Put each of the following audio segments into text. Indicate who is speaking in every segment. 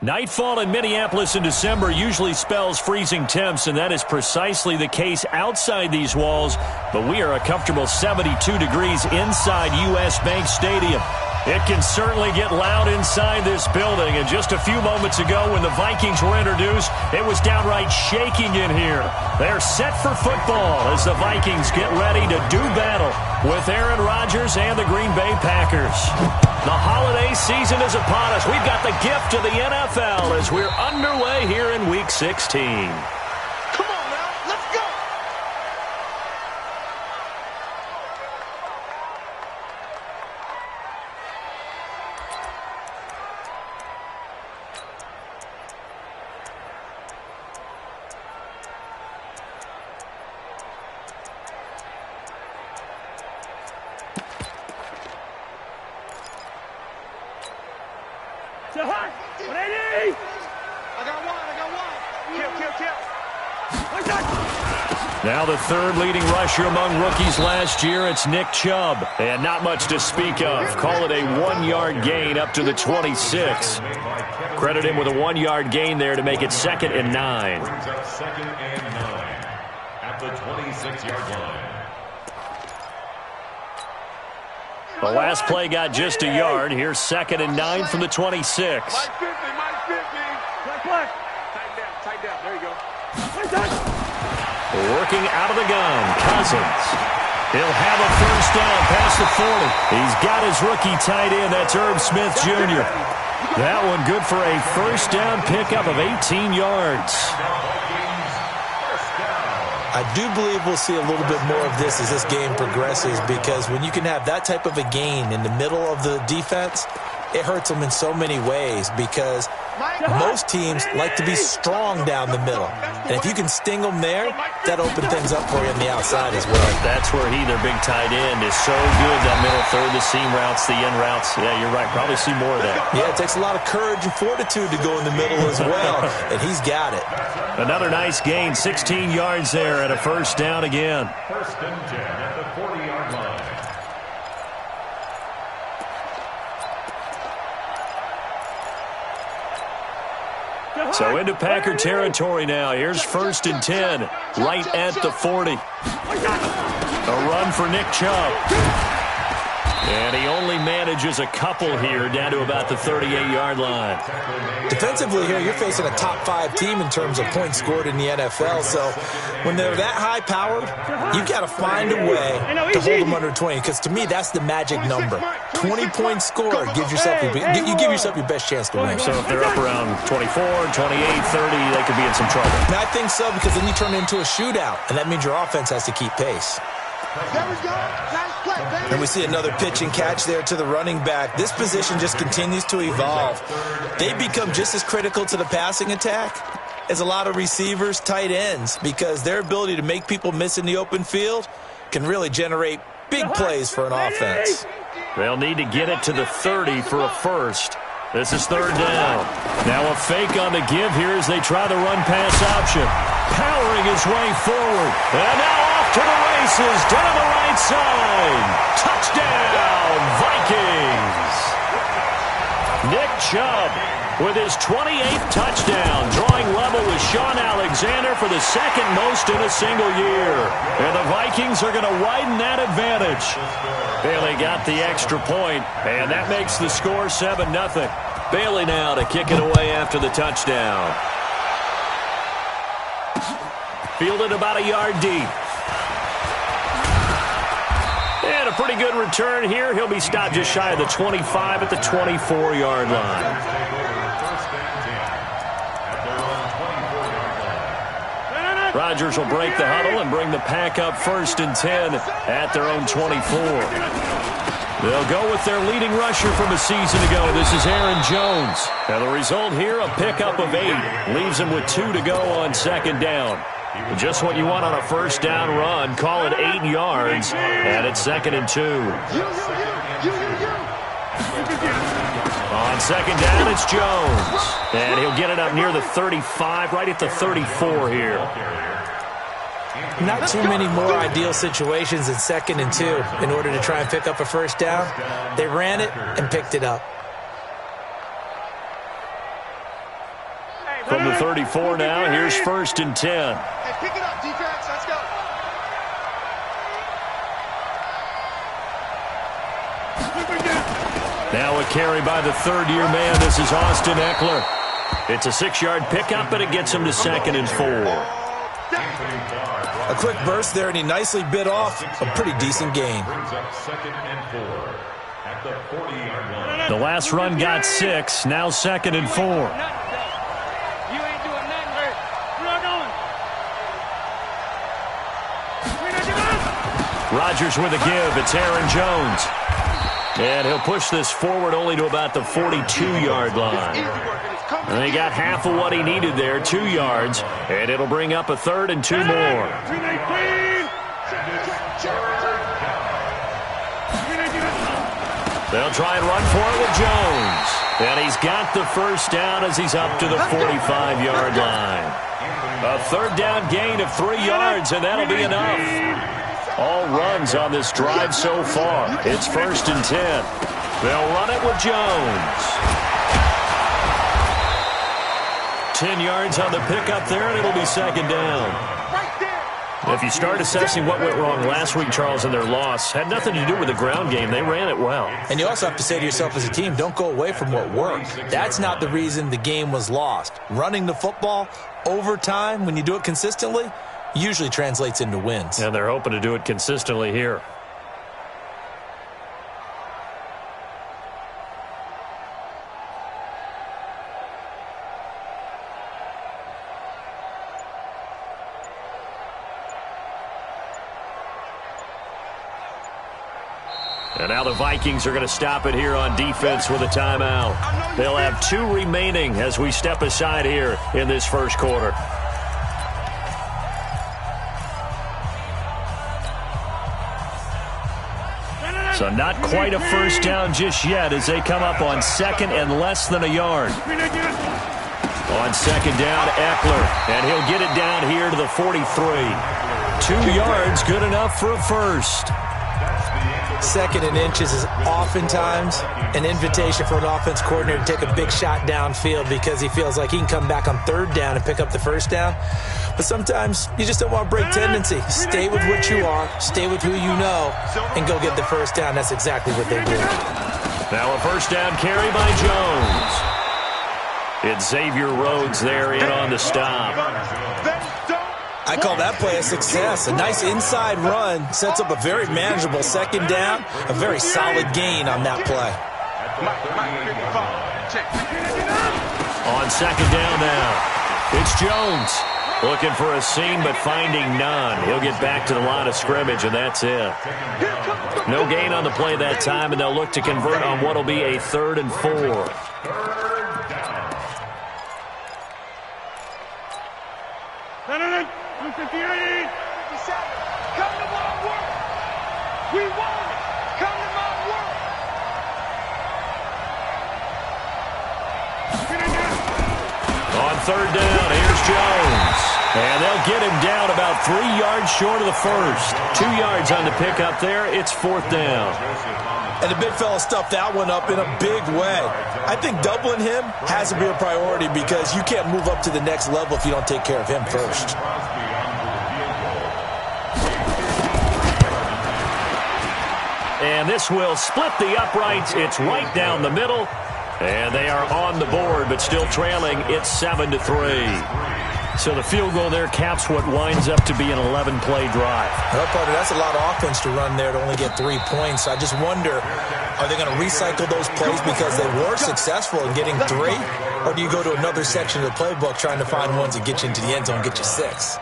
Speaker 1: Nightfall in Minneapolis in December usually spells freezing temps, and that is precisely the case outside these walls. But we are a comfortable 72 degrees inside U.S. Bank Stadium. It can certainly get loud inside this building, and just a few moments ago when the Vikings were introduced, it was downright shaking in here. They're set for football as the Vikings get ready to do battle with Aaron Rodgers and the Green Bay Packers. The holiday season is upon us. We've got the gift of the NFL as we're underway here in Week 16. Now the third leading rusher among rookies last year, it's Nick Chubb. And not much to speak of. Call it a 1-yard gain up to the 26. Credit him with a 1-yard gain there to make it 2nd and 9.
Speaker 2: Second and 9 at the 26-yard line.
Speaker 1: The last play got just a yard. Here's 2nd and 9 from the 26.
Speaker 3: Tight down. There you go.
Speaker 1: Working out of the gun, Cousins. He'll have a first down past the 40. He's got his rookie tight end. That's Herb Smith Jr. That one good for a first down pickup of 18 yards.
Speaker 4: I do believe we'll see a little bit more of this as this game progresses, because when you can have that type of a gain in the middle of the defense, it hurts them in so many ways, because most teams like to be strong down the middle. And if you can sting them there, that opens things up for you on the outside as well.
Speaker 1: That's where their big tight end, is so good. That middle third, the seam routes, the in routes. Yeah, you're right. Probably see more of that.
Speaker 4: Yeah, it takes a lot of courage and fortitude to go in the middle as well, and he's got it.
Speaker 1: Another nice gain, 16 yards there and a first down again.
Speaker 2: First and 10 at the 40-yard line.
Speaker 1: So into Packer territory now. Here's 1st and 10, right at the 40. A run for Nick Chubb. And he only manages a couple here, down to about the 38-yard line.
Speaker 4: Defensively here, you're facing a top 5 team in terms of points scored in the NFL. So when they're that high-powered, you've got to find a way to hold them under 20. Because to me, that's the magic number. 20 points scored gives yourself you give yourself your best chance to win.
Speaker 1: So if they're up around 24, 28, 30, they could be in some trouble.
Speaker 4: And I think so, because then you turn it into a shootout, and that means your offense has to keep pace.
Speaker 3: There we go. Nice play, baby.
Speaker 4: And we see another pitch and catch there to the running back. This position just continues to evolve. They become just as critical to the passing attack as a lot of receivers, tight ends, because their ability to make people miss in the open field can really generate big plays for an offense.
Speaker 1: They'll need to get it to the 30 for a first. This is 3rd down. Now a fake on the give here as they try the run-pass option. Powering his way forward. And now off to the races, down the right side. Touchdown, Vikings. Nick Chubb with his 28th touchdown, drawing level with Sean Alexander for the 2nd most in a single year. And the Vikings are going to widen that advantage. Bailey got the extra point, and that makes the score 7-0. Bailey now to kick it away after the touchdown. Fielded about a yard deep. And a pretty good return here. He'll be stopped just shy of the 25 at the 24-yard line. Rodgers will break the huddle and bring the pack up 1st and 10 at their own 24. They'll go with their leading rusher from a season ago. This is Aaron Jones. Now the result here, a pickup of 8. Leaves him with 2 to go on 2nd down. Just what you want on a first down run. Call it 8 yards. And it's 2nd and 2. On 2nd down, it's Jones. And he'll get it up near the 35, right at the 34 here.
Speaker 4: Not too many more ideal situations than 2nd and 2 in order to try and pick up a first down. They ran it and picked it up.
Speaker 1: 34 now. Here's 1st and 10.
Speaker 3: Hey, pick it up, defense. Let's go.
Speaker 1: Now a carry by the third-year man. This is Austin Eckler. It's a 6-yard pickup, but it gets him to 2nd and 4.
Speaker 4: A quick burst there, and he nicely bit off a pretty decent gain.
Speaker 1: The last run got 6. Now 2nd and 4.
Speaker 3: You ain't doing nothing, Hurt. We're not going.
Speaker 1: Rodgers with a give. It's Aaron Jones. And he'll push this forward only to about the 42-yard line. And he got half of what he needed there, 2 yards. And it'll bring up a 3rd and 2 more. They'll try and run for it with Jones. And he's got the first down as he's up to the 45-yard line. A 3rd down gain of 3 yards, and that'll be enough. All runs on this drive so far. It's 1st and 10. They'll run it with Jones. 10 yards on the pickup there, and it'll be 2nd down. If you start assessing what went wrong last week, Charles, in their loss, had nothing to do with the ground game. They ran it well.
Speaker 4: And you also have to say to yourself as a team, don't go away from what worked. That's not the reason the game was lost. Running the football over time, when you do it consistently, usually translates into wins.
Speaker 1: And they're hoping to do it consistently here. And now the Vikings are going to stop it here on defense with a timeout. They'll have 2 remaining as we step aside here in this first quarter. So not quite a first down just yet as they come up on 2nd and less than a yard. On 2nd down, Eckler, and he'll get it down here to the 43. 2 yards, good enough for a first.
Speaker 4: 2nd and inches is oftentimes an invitation for an offense coordinator to take a big shot downfield because he feels like he can come back on 3rd down and pick up the first down. But sometimes you just don't want to break tendency. Stay with what you are, stay with who you know, and go get the first down. That's exactly what they did.
Speaker 1: Now a first down carry by Jones. It's Xavier Rhodes there in on the stop.
Speaker 4: I call that play a success. A nice inside run sets up a very manageable 2nd down. A very solid gain on that play.
Speaker 1: On 2nd down now, it's Jones. Looking for a seam, but finding none. He'll get back to the line of scrimmage, and that's it. No gain on the play that time, and they'll look to convert on what will be a 3rd and 4. On 3rd down, here's Jones. And they'll get him down about 3 yards short of the first. 2 yards on the pickup there. It's 4th down.
Speaker 4: And the big fella stuffed that one up in a big way. I think doubling him has to be a priority because you can't move up to the next level if you don't take care of him first.
Speaker 1: And this will split the uprights. It's right down the middle. And they are on the board, but still trailing. It's 7-3. So the field goal there caps what winds up to be an 11-play drive.
Speaker 4: Well, partner, that's a lot of offense to run there to only get 3 points. I just wonder, are they going to recycle those plays because they were successful in getting 3? Or do you go to another section of the playbook trying to find ones that get you into the end zone and get you 6?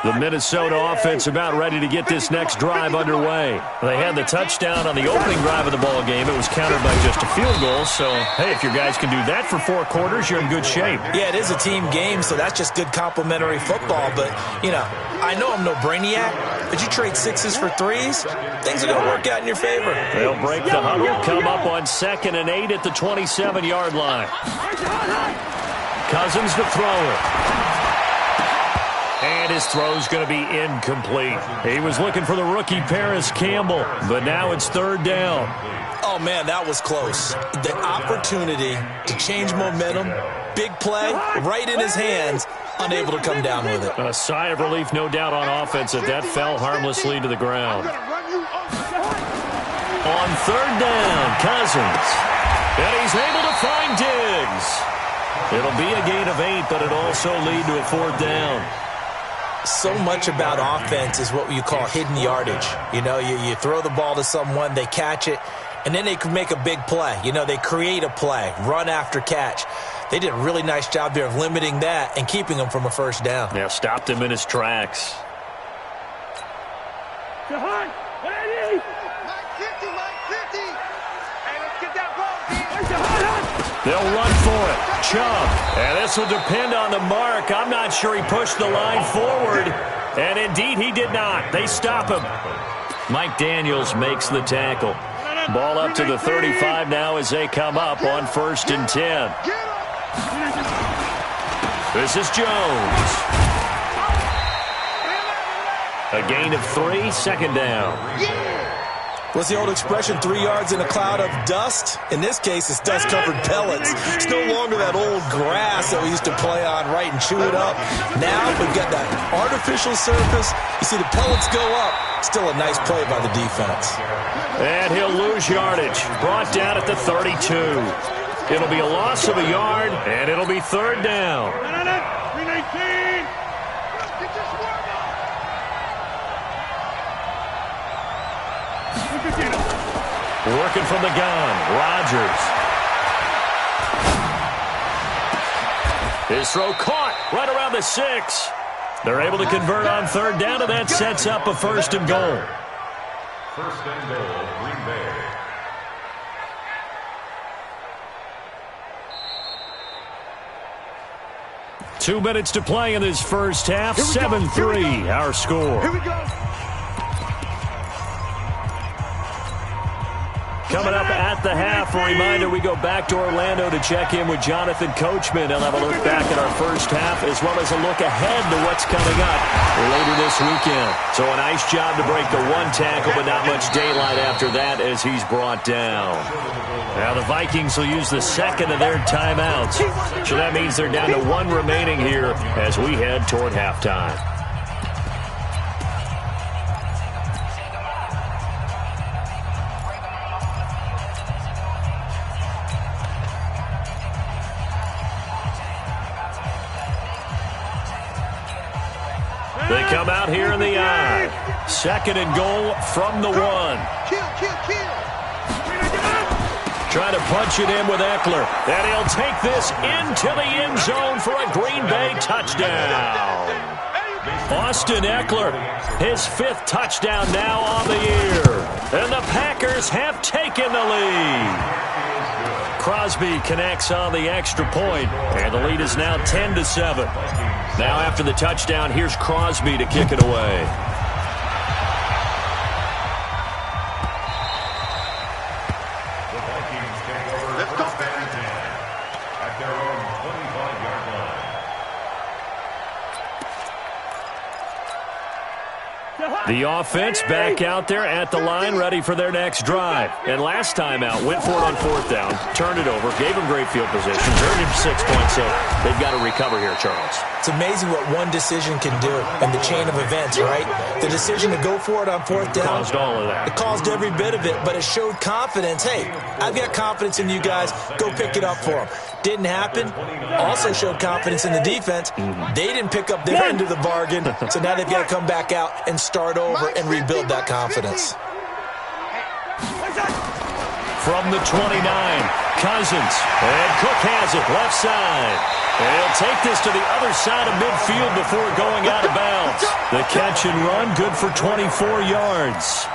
Speaker 1: The Minnesota offense about ready to get this next drive underway. They had the touchdown on the opening drive of the ball game. It was countered by just a field goal. So, hey, if your guys can do that for 4 quarters, you're in good shape.
Speaker 4: Yeah, it is a team game, so that's just good complimentary football. But, you know, I know I'm no brainiac, but you trade 6s for 3s, things are going to work out in your favor.
Speaker 1: They'll break the huddle, come up on 2nd and 8 at the 27-yard line. Cousins to throw it. And his throw's going to be incomplete. He was looking for the rookie Paris Campbell, but now it's 3rd down.
Speaker 4: Oh, man, that was close. The opportunity to change momentum, big play, right in his hands, unable to come down with it.
Speaker 1: A sigh of relief, no doubt, on offense that fell harmlessly to the ground. On 3rd down, Cousins. And he's able to find Diggs. It'll be a gain of 8, but it'll also lead to a 4th down.
Speaker 4: So much about offense is what you call hidden yardage. You know, you throw the ball to someone, they catch it, and then they can make a big play. You know, they create a play, run after catch. They did a really nice job there of limiting that and keeping him from a 1st down.
Speaker 1: Yeah, stopped him in his tracks. They'll run for it. Chubb. And this will depend on the mark. I'm not sure he pushed the line forward. And indeed, he did not. They stop him. Mike Daniels makes the tackle. Ball up to the 35 now as they come up on 1st and 10. This is Jones. A gain of 3, 2nd down.
Speaker 4: What's the old expression, 3 yards in a cloud of dust? In this case, it's dust-covered pellets. It's no longer that old grass that we used to play on, right, and chew it up. Now we've got that artificial surface. You see the pellets go up. Still a nice play by the defense.
Speaker 1: And he'll lose yardage. Brought down at the 32. It'll be a loss of a yard, and it'll be 3rd down. Working from the gun, Rodgers. His throw caught right around the 6. They're able to convert on 3rd down, and that sets up a 1st and goal.
Speaker 2: 1st and goal, Green Bay.
Speaker 1: Two minutes to play in this first half. 7-3, our score.
Speaker 3: Here we go.
Speaker 1: Coming up at the half, a reminder, we go back to Orlando to check in with Jonathan Coachman. He'll have a look back at our first half as well as a look ahead to what's coming up later this weekend. So a nice job to break the 1 tackle, but not much daylight after that as he's brought down. Now the Vikings will use the 2nd of their timeouts. So that means they're down to 1 remaining here as we head toward halftime. They come out here in the I. 2nd and goal from the 1. Trying to punch it in with Eckler. And he'll take this into the end zone for a Green Bay touchdown. Austin Eckler, his 5th touchdown now on the year. And the Packers have taken the lead. Crosby connects on the extra point, and the lead is now 10-7. Now after the touchdown, here's Crosby to kick it away.
Speaker 2: The Vikings take over first and 10 at their own 25-yard line.
Speaker 1: The offense back out there at the line, ready for their next drive. And last time out, went for it on 4th down, turned it over, gave him great field position, earned him 6 points, so they've got to recover here, Charles.
Speaker 4: It's amazing what one decision can do in the chain of events, right? The decision to go for it on 4th down.
Speaker 1: Caused all of that.
Speaker 4: It caused every bit of it, but it showed confidence. Hey, I've got confidence in you guys. Go pick it up for them. Didn't happen. Also showed confidence in the defense. They didn't pick up their end of the bargain, so now they've got to come back out and start over and rebuild that confidence.
Speaker 1: From the 29, Cousins. And Cook has it, left side. And he'll take this to the other side of midfield before going out of bounds. The catch and run, good for 24 yards.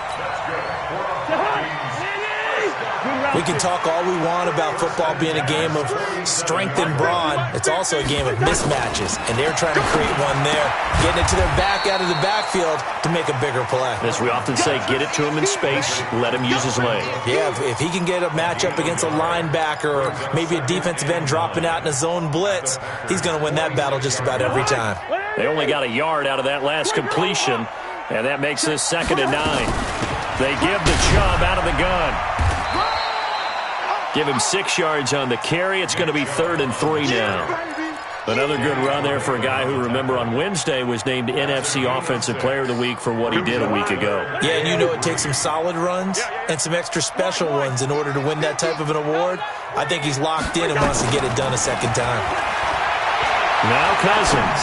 Speaker 4: We can talk all we want about football being a game of strength and brawn. It's also a game of mismatches, and they're trying to create one there, getting it to their back out of the backfield to make a bigger play.
Speaker 1: As we often say, get it to him in space, let him use his leg.
Speaker 4: Yeah, if he can get a matchup against a linebacker or maybe a defensive end dropping out in a zone blitz, he's going to win that battle just about every time.
Speaker 1: They only got a yard out of that last completion, and that makes this 2nd and 9. They give the Chubb out of the gun. Give him 6 yards on the carry. It's going to be 3rd and 3 now. Another good run there for a guy who, remember, on Wednesday was named NFC Offensive Player of the Week for what he did a week ago.
Speaker 4: Yeah, and you know it takes some solid runs and some extra special ones in order to win that type of an award. I think he's locked in and wants to get it done a second time.
Speaker 1: Now Cousins.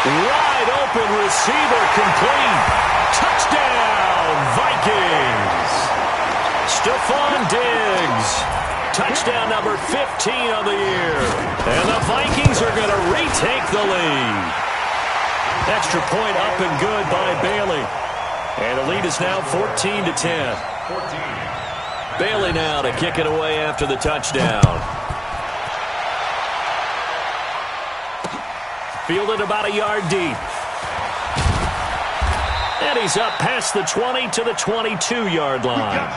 Speaker 1: Wide open receiver complete. Touchdown, Vikings. Stephon Diggs. Touchdown number 15 of the year. And the Vikings are going to retake the lead. Extra point up and good by Bailey. And the lead is now 14-10. Bailey now to kick it away after the touchdown. Fielded about a yard deep. And he's up past the 20 to the 22-yard line.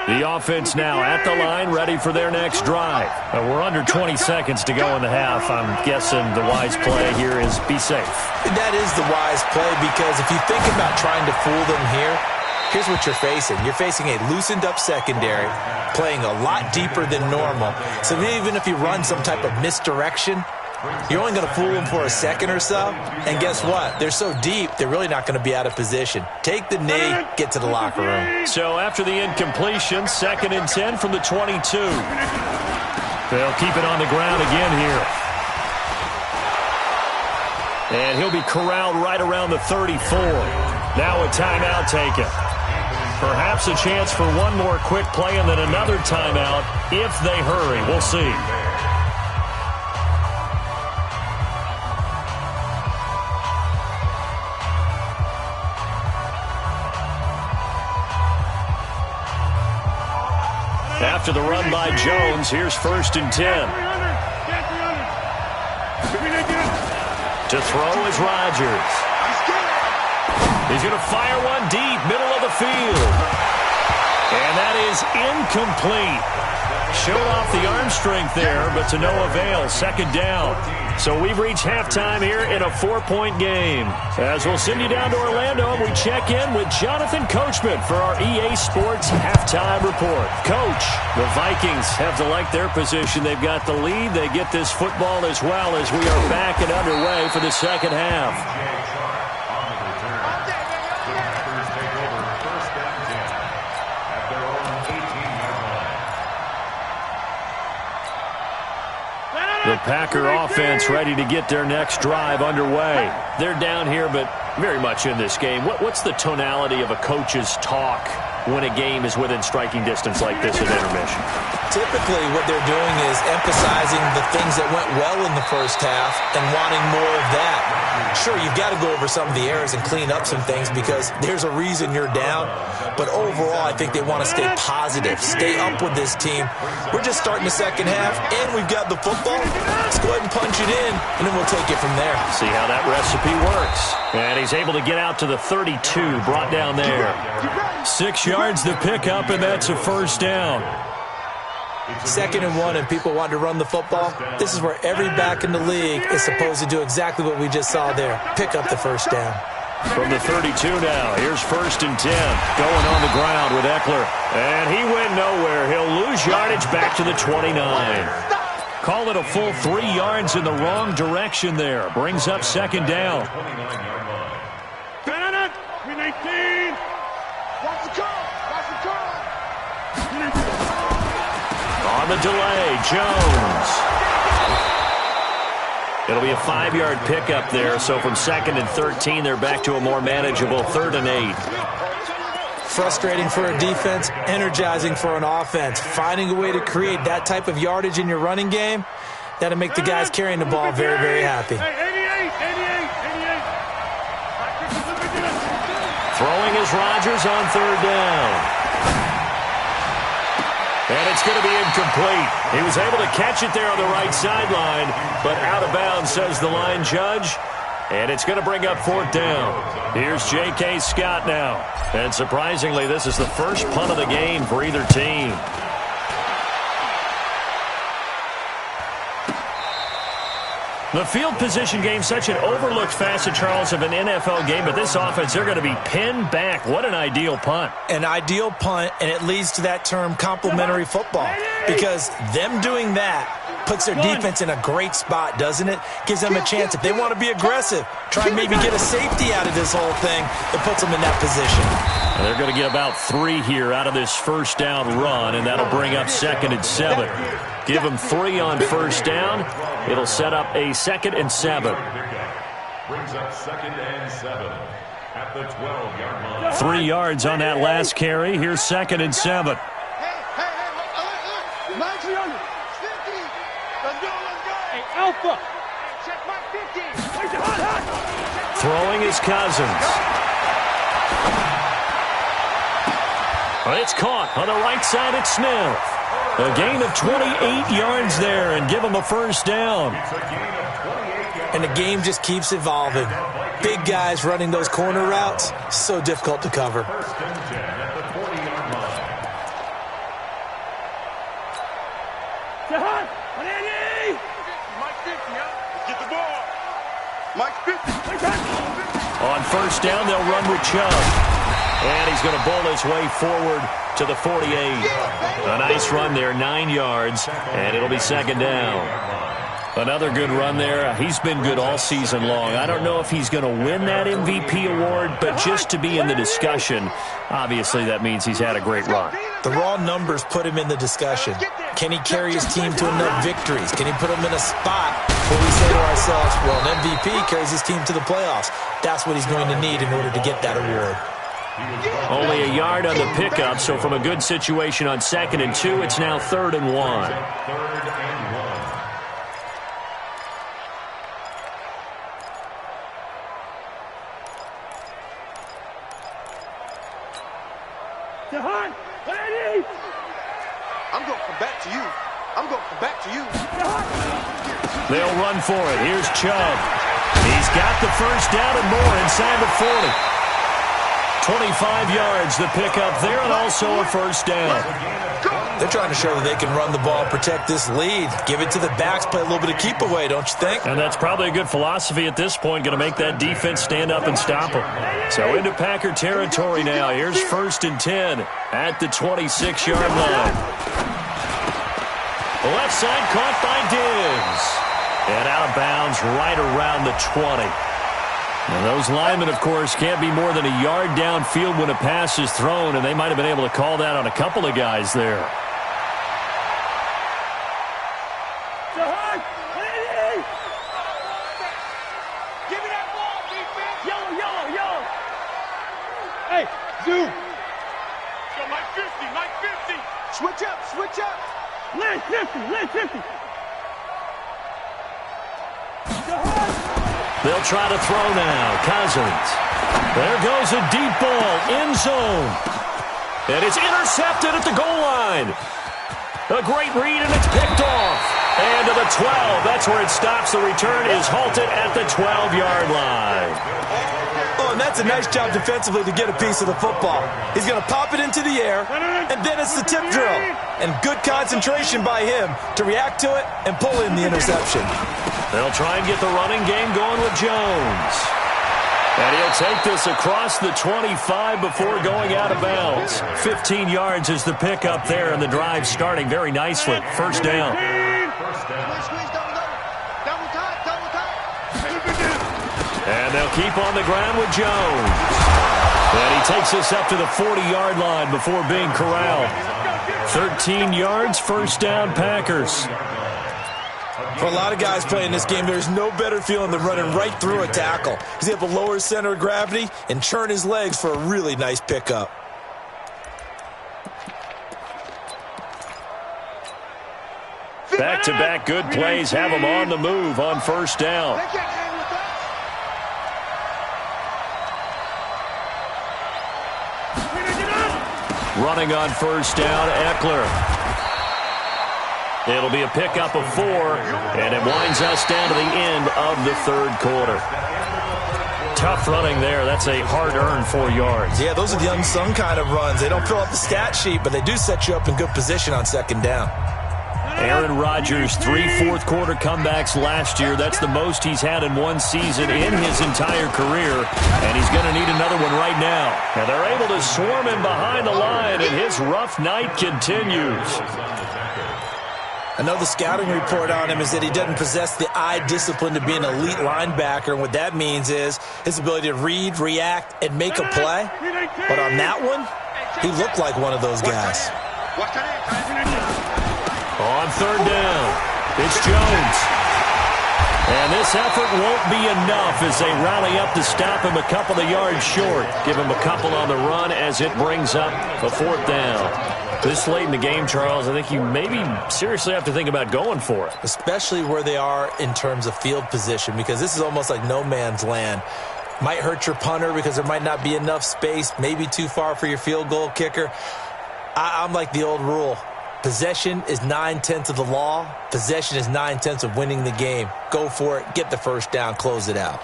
Speaker 1: The offense now at the line, ready for their next drive. We're under 20 seconds to go in the half. I'm guessing the wise play here is be safe.
Speaker 4: That is the wise play, because if you think about trying to fool them here, here's what you're facing. You're facing a loosened-up secondary, playing a lot deeper than normal. So even if you run some type of misdirection, you're only going to fool them for a second or so. And guess what? They're so deep, they're really not going to be out of position. Take the knee, get to the locker room.
Speaker 1: So after the incompletion, 2nd and 10 from the 22. They'll keep it on the ground again here. And he'll be corralled right around the 34. Now a timeout taken. Perhaps a chance for one more quick play and then another timeout if they hurry. We'll see. After the run by Jones, here's 1st and 10. To throw is Rodgers. He's going to fire one deep, middle of the field. And that is incomplete. Showed off the arm strength there, but to no avail. 2nd down. So we've reached halftime here in a 4-point game. As we'll send you down to Orlando, and we check in with Jonathan Coachman for our EA Sports Halftime Report. Coach, the Vikings have to like their position. They've got the lead. They get this football as well as we are back and underway for the second half. The Packer offense ready to get their next drive underway. They're down here, but very much in this game. What's the tonality of a coach's talk when a game is within striking distance like this at intermission?
Speaker 4: Typically, what they're doing is emphasizing the things that went well in the first half and wanting more of that. Sure, you've got to go over some of the errors and clean up some things because there's a reason you're down. But overall, I think they want to stay positive, stay up with this team. We're just starting the second half, and we've got the football. Let's go ahead and punch it in, and then we'll take it from there.
Speaker 1: See how that recipe works. And he's able to get out to the 32, brought down there. 6 yards to pick up, and that's a 1st down.
Speaker 4: 2nd and 1, and people want to run the football. This is where every back in the league is supposed to do exactly what we just saw there. Pick up the 1st down.
Speaker 1: From the 32 now, here's 1st and 10. Going on the ground with Eckler. And he went nowhere. He'll lose yardage back to the 29. Call it a full 3 yards in the wrong direction there. Brings up 2nd down. On the delay, Jones. It'll be a 5-yard pickup there, so from 2nd and 13, they're back to a more manageable 3rd and 8.
Speaker 4: Frustrating for a defense, energizing for an offense. Finding a way to create that type of yardage in your running game, That'll make the guys carrying the ball very, very happy.
Speaker 1: Throwing is Rodgers on third down. And it's going to be incomplete. He was able to catch it there on the right sideline, but out of bounds, says the line judge. And it's going to bring up fourth down. Here's J.K. Scott now. And surprisingly, this is the first punt of the game for either team. The field position game, such an overlooked facet, Charles, of an NFL game, but this offense, they're going to be pinned back. What an ideal punt.
Speaker 4: An ideal punt, and it leads to that term complementary football, because them doing that puts their defense in a great spot, doesn't it? Gives them a chance. If they want to be aggressive, try and maybe get a safety out of this whole thing, it puts them in that position.
Speaker 1: And they're going to get about 3 here out of this first down run, and that'll bring up 2nd and 7. Give them 3 on first down. It'll set up a 2nd and 7.
Speaker 2: Brings up 2nd and 7 at the 12-yard line.
Speaker 1: 3 yards on that last carry. Here's 2nd and 7.
Speaker 3: Alpha. Check my 50.
Speaker 1: Throwing is Cousins. It's caught on the right side at Smith. A gain of 28 yards there and give him a first down.
Speaker 4: And the game just keeps evolving. Big guys running those corner routes, so difficult to cover.
Speaker 2: First and 10 at the 40-yard line.
Speaker 3: Get the ball. Mike 50.
Speaker 1: On first down, they'll run with Chubb. And he's going to bowl his way forward to the 48. A nice run there, 9 yards, and it'll be 2nd down. Another good run there. He's been good all season long. I don't know if he's going to win that MVP award, but just to be in the discussion, obviously that means he's had a great run.
Speaker 4: The raw numbers put him in the discussion. Can he carry his team to enough victories? Can he put them in a spot where we say to ourselves, well, an MVP carries his team to the playoffs. That's what he's going to need in order to get that award.
Speaker 1: Only a yard on the pickup, so from a good situation on 2nd and 2, it's now 3rd and 1.
Speaker 2: 3rd and 1.
Speaker 3: I'm going to come back to you. I'm going to come back to you.
Speaker 1: They'll run for it. Here's Chubb. He's got the first down and more inside the 40. 25 yards the pickup there, and also a first down.
Speaker 4: They're trying to show that they can run the ball, protect this lead. Give it to the backs, play a little bit of keep away, don't you think?
Speaker 1: And that's probably a good philosophy at this point, going to make that defense stand up and stop them. So into Packer territory now. Here's 1st and 10 at the 26-yard line. Left side caught by Diggs. And out of bounds right around the 20. And those linemen, of course, can't be more than a yard downfield when a pass is thrown, and they might have been able to call that on a couple of guys there.
Speaker 3: Give me that ball, defense. Yellow. Hey, Zoo. Yo, Mike 50. Switch up. Lynn 50.
Speaker 1: They'll try to throw now. Cousins. There goes a deep ball. End zone. And it's intercepted at the goal line. A great read, and it's picked off. And to the 12. That's where it stops. The return is halted at the 12-yard line.
Speaker 4: Oh, and that's a nice job defensively to get a piece of the football. He's going to pop it into the air, and then it's the tip drill. And good concentration by him to react to it and pull in the interception.
Speaker 1: They'll try and get the running game going with Jones. And he'll take this across the 25 before going out of bounds. 15 yards is the pickup there, and the drive starting very nicely. First down. And they'll keep on the ground with Jones. And he takes us up to the 40-yard line before being corralled. 13 yards, first down, Packers.
Speaker 4: For a lot of guys playing this game, there's no better feeling than running right through a tackle. He's able to lower his center of gravity and churn his legs for a really nice pickup.
Speaker 1: Back-to-back good plays have them on the move on first down. Running on first down, Eckler. It'll be a pickup of 4, and it winds us down to the end of the third quarter. Tough running there. That's a hard-earned 4 yards.
Speaker 4: Yeah, those are the unsung kind of runs. They don't fill up the stat sheet, but they do set you up in good position on second down.
Speaker 1: Aaron Rodgers, 3 fourth-quarter comebacks last year. That's the most he's had in one season in his entire career, and he's going to need another one right now. And they're able to swarm him behind the line, and his rough night continues.
Speaker 4: I know the scouting report on him is that he doesn't possess the eye discipline to be an elite linebacker, and what that means is his ability to read, react, and make a play. But on that one, he looked like one of those guys.
Speaker 1: On third down, it's Jones. And this effort won't be enough as they rally up to stop him a couple of yards short. Give him a couple on the run as it brings up a 4th down. This late in the game, Charles, I think you maybe seriously have to think about going for it.
Speaker 4: Especially where they are in terms of field position, because this is almost like no man's land. Might hurt your punter because there might not be enough space, maybe too far for your field goal kicker. I'm like the old rule. Possession is 9/10 of the law. Possession is 9/10 of winning the game. Go for it. Get the first down. Close it out.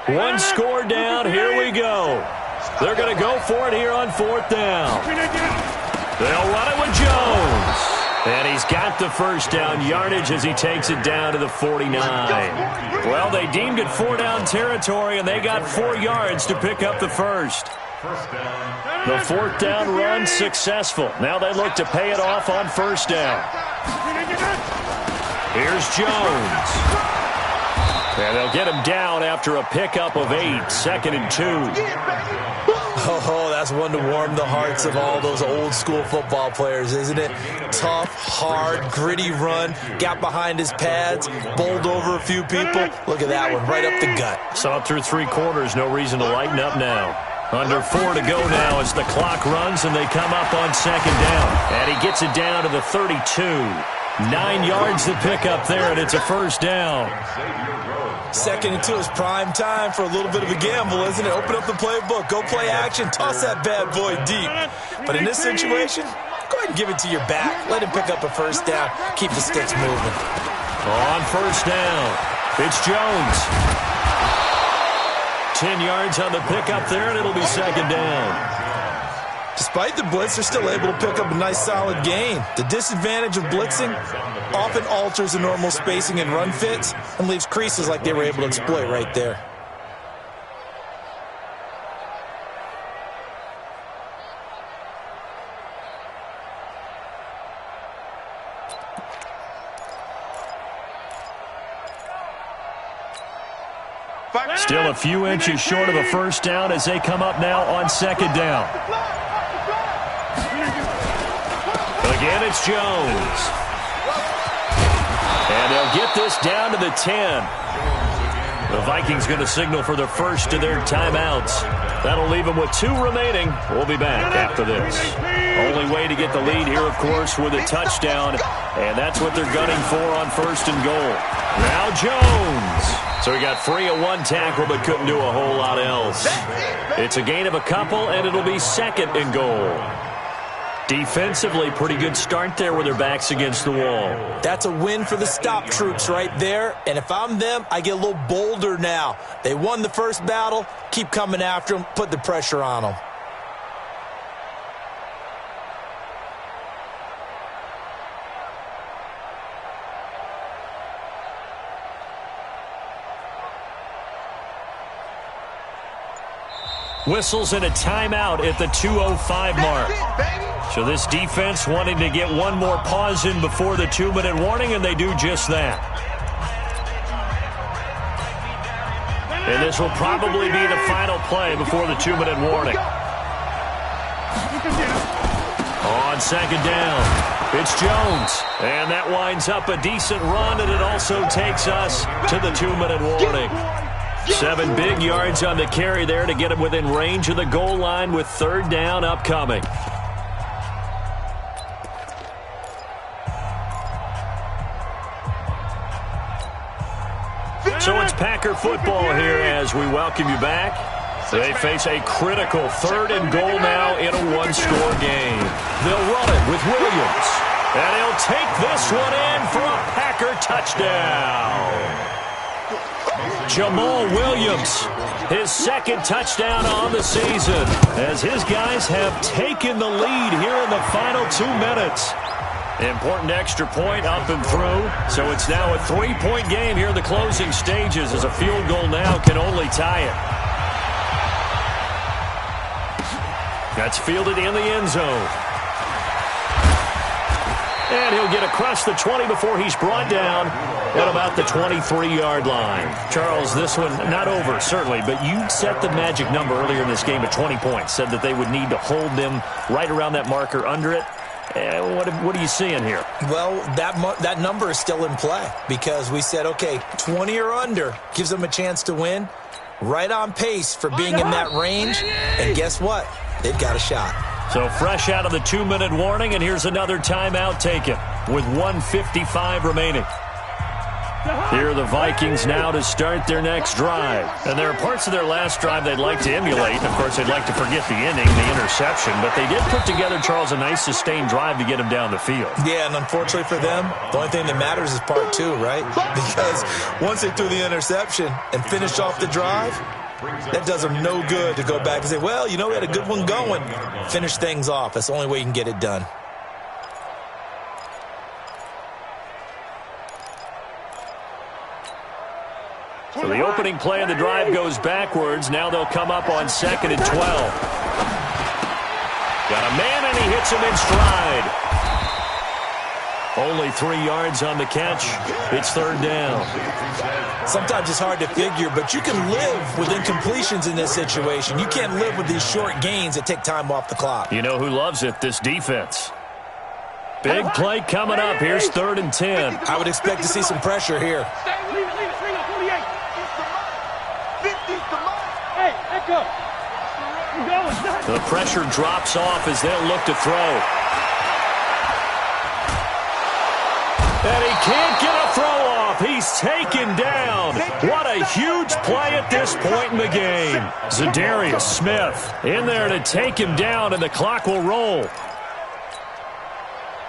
Speaker 1: One score down. Here we go. They're going to go for it here on 4th down. They'll run it with Jones. And he's got the first down yardage as he takes it down to the 49. Well, they deemed it 4-down territory, and they got 4 yards to pick up the first. The 4th down run successful. Now they look to pay it off on first down. Here's Jones. And they'll get him down after a pickup of 8, 2nd and 2.
Speaker 4: Oh, that's one to warm the hearts of all those old-school football players, isn't it? Tough, hard, gritty run. Got behind his pads, bowled over a few people. Look at that one, right up the gut.
Speaker 1: Saw it through 3 quarters. No reason to lighten up now. Under 4 to go now as the clock runs, and they come up on 2nd down. And he gets it down to the 32. 9 yards to pick up there, and it's a first down.
Speaker 4: 2nd and 2 is prime time for a little bit of a gamble, isn't it? Open up the playbook, go play action, toss that bad boy deep. But in this situation, go ahead and give it to your back. Let him pick up a first down. Keep the sticks moving.
Speaker 1: On first down, it's Jones. 10 yards on the pickup there, and it'll be 2nd down.
Speaker 4: Despite the blitz, they're still able to pick up a nice solid gain. The disadvantage of blitzing often alters the normal spacing and run fits and leaves creases like they were able to exploit right there.
Speaker 1: Still a few inches short of a first down as they come up now on 2nd down. Again, it's Jones. And they'll get this down to the 10. The Vikings going to signal for the first of their timeouts. That'll leave them with 2 remaining. We'll be back after this. Only way to get the lead here, of course, with a touchdown. And that's what they're gunning for on 1st and goal. Now Jones. So he got free of 1 tackle but couldn't do a whole lot else. It's a gain of a couple, and it'll be 2nd and goal. Defensively, pretty good start there with their backs against the wall.
Speaker 4: That's a win for the stop troops right there. And if I'm them, I get a little bolder now. They won the first battle. Keep coming after them. Put the pressure on them.
Speaker 1: Whistles and a timeout at the 2:05 mark. So this defense wanting to get one more pause in before the 2-minute warning, and they do just that. And this will probably be the final play before the 2-minute warning. On 2nd down, it's Jones. And that winds up a decent run, and it also takes us to the 2-minute warning. 7 big yards on the carry there to get him within range of the goal line with 3rd down upcoming. So it's Packer football here as we welcome you back. They face a critical 3rd and goal now in a 1-score game. They'll run it with Williams. And he'll take this one in for a Packer touchdown. Jamal Williams, his 2nd touchdown on the season, as his guys have taken the lead here in the final 2 minutes. Important extra point up and through, so it's now a 3-point game here in the closing stages as a field goal now can only tie it. That's fielded in the end zone. And he'll get across the 20 before he's brought down at about the 23-yard line. Charles, this one not over, certainly, but you set the magic number earlier in this game at 20 points, said that they would need to hold them right around that marker under it. What are you seeing here? Well, that number is still in play because we said, okay, 20 or under gives them a chance to win. Right on pace for being in that range. And guess what? They've got a shot. So fresh out of the 2-minute warning, and here's another timeout taken with 1:55 remaining. Here are the Vikings now to start their next drive. And there are parts of their last drive they'd like to emulate. Of course, they'd like to forget the inning, the interception. But they did put together, Charles, a nice sustained drive to get him down the field. Yeah, and unfortunately for them, the only thing that matters is part 2, right? Because once they threw the interception and finished off the drive, that does them no good to go back and say, well, you know, we had a good one going. Finish things off. That's the only way you can get it done. So the opening play of the drive goes backwards. Now they'll come up on 2nd and 12. Got a man, and he hits him in stride. Only 3 yards on the catch. It's 3rd down. Sometimes it's hard to figure, but you can live with incompletions in this situation. You can't live with these short gains that take time off the clock. You know who loves it? This defense. Big play coming up. Here's 3rd and 10. I would expect to see some pressure here. The pressure drops off as they'll look to throw. And he can't get a throw off. He's taken down. What a huge play at this point in the game. Zadarius Smith in there to take him down, and the clock will roll.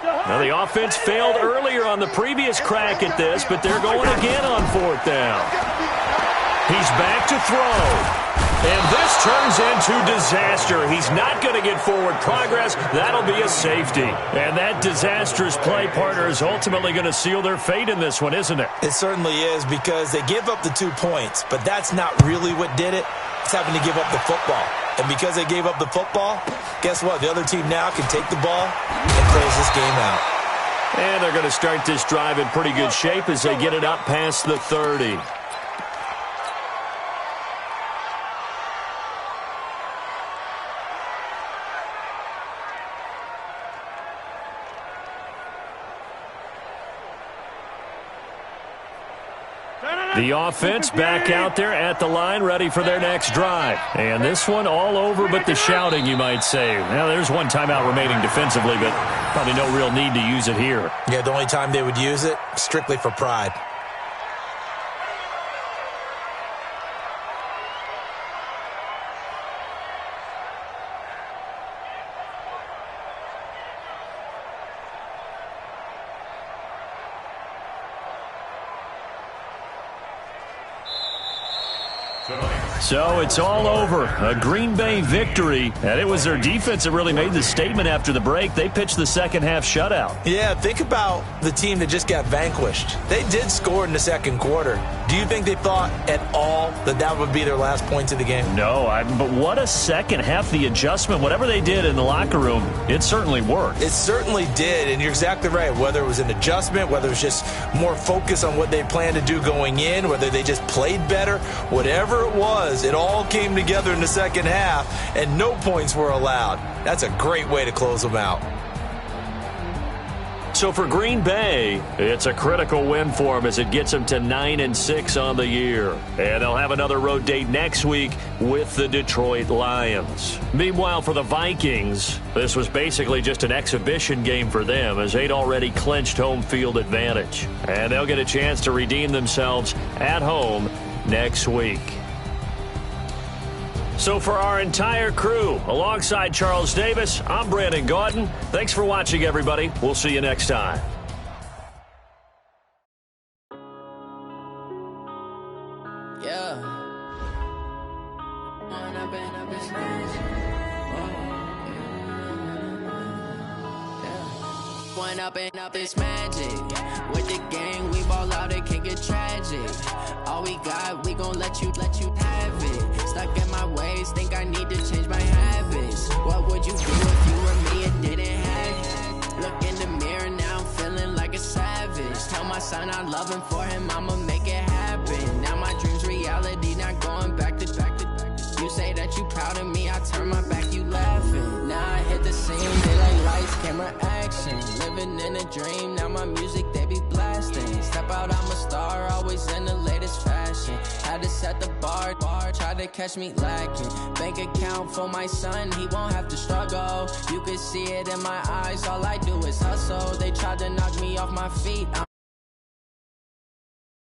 Speaker 1: Now, the offense failed earlier on the previous crack at this, but they're going again on 4th down. He's back to throw. And this turns into disaster. He's not going to get forward progress. That'll be a safety. And that disastrous play, partner, is ultimately going to seal their fate in this one, isn't it? It certainly is, because they give up the 2 points, but that's not really what did it. It's having to give up the football. And because they gave up the football, guess what? The other team now can take the ball and close this game out. And they're going to start this drive in pretty good shape as they get it up past the 30. The offense back out there at the line, ready for their next drive. And this one all over but the shouting, you might say. Now, there's one timeout remaining defensively, but probably no real need to use it here. Yeah, the only time they would use it, strictly for pride. So it's all over. A Green Bay victory. And it was their defense that really made the statement after the break. They pitched the second half shutout. Yeah, think about the team that just got vanquished. They did score in the second quarter. Do you think they thought at all that that would be their last points of the game? No, but what a second half. The adjustment, whatever they did in the locker room, it certainly worked. It certainly did, and you're exactly right. Whether it was an adjustment, whether it was just more focus on what they planned to do going in, whether they just played better, whatever it was, it all came together in the second half, and no points were allowed. That's a great way to close them out. So for Green Bay, it's a critical win for them as it gets them to 9-6 on the year. And they'll have another road date next week with the Detroit Lions. Meanwhile, for the Vikings, this was basically just an exhibition game for them as they'd already clinched home field advantage. And they'll get a chance to redeem themselves at home next week. So for our entire crew, alongside Charles Davis, I'm Brandon Gaudin. Thanks for watching, everybody. We'll see you next time.
Speaker 5: Yeah. One up and up is magic. With the gang, we ball out, it can get tragic. All we got, we gon' let you have it. Stuck in my ways, think I need to change my habits. What would you do if you were me and didn't have it? Look in the mirror, now I'm feeling like a savage. Tell my son I love him, for him I'ma make it happen. Now my dream's reality, not going back to back. You say that you proud of me, I turn my back, you laughing. Now I hit the scene, they like lights, camera, action. Living in a dream, now my music, they be blasting. Step out, I'm a star, always in the latest fashion. Had to set the bar, try to catch me lacking. Bank account for my son, he won't have to struggle. You can see it in my eyes, all I do is hustle. They tried to knock me off my feet.